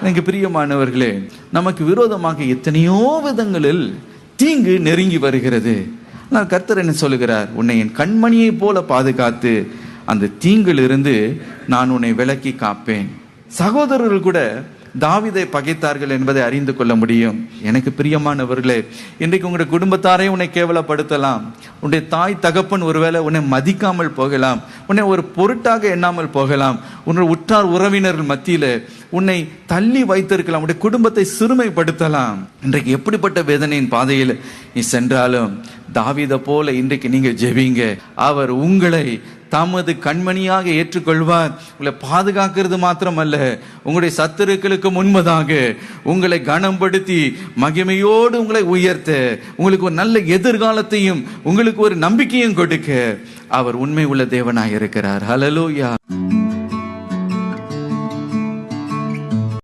எனக்கு பிரியமானவர்களே, நமக்கு விரோதமாக எத்தனையோ விதங்களில் தீங்கு நெருங்கி வருகிறது. ஆனால் கர்த்தர் என்ன சொல்லுகிறார்? உன்னை என் கண்மணியை போல பாதுகாத்து அந்த தீங்கிலிருந்து நான் உன்னை விலக்கி காப்பேன். சகோதரர்கள் கூட தாவீதை பகைத்தார்கள் என்பதை அறிந்து கொள்ள முடியும். எனக்கு பிரியமானவர்களே, இன்றைக்கு உங்களுடைய குடும்பத்தாரை உன்னை கேவலப்படுத்தலாம். உன்னுடைய தாய் தகப்பன் ஒருவேளை உன்னை மதிக்காமல் போகலாம், உன்னை ஒரு பொருட்டாக எண்ணாமல் போகலாம். உன்னுடைய உற்றார் உறவினர்கள் மத்தியில உன்னை தள்ளி வைத்திருக்கலாம், உன்னுடைய குடும்பத்தை சிறுமைப்படுத்தலாம். இன்றைக்கு எப்படிப்பட்ட வேதனையின் பாதையில் நீ சென்றாலும் தாவீதை போல இன்றைக்கு நீங்க ஜெபிங்க. அவர் உங்களை தமது கண்மணியாக ஏற்றுக்கொள்வார். உங்களை பாதுகாக்கிறது மாத்திரமல்ல, உங்களுடைய சத்துருக்களுக்கு முன்பதாக உங்களை கனப்படுத்தி மகிமையோடு உங்களை உயர்த்த, உங்களுக்கு ஒரு நல்ல எதிர்காலத்தையும் உங்களுக்கு ஒரு நம்பிக்கையும் கொடுக்க அவர் உண்மை உள்ள தேவனாய் இருக்கிறார். ஹல்லேலூயா.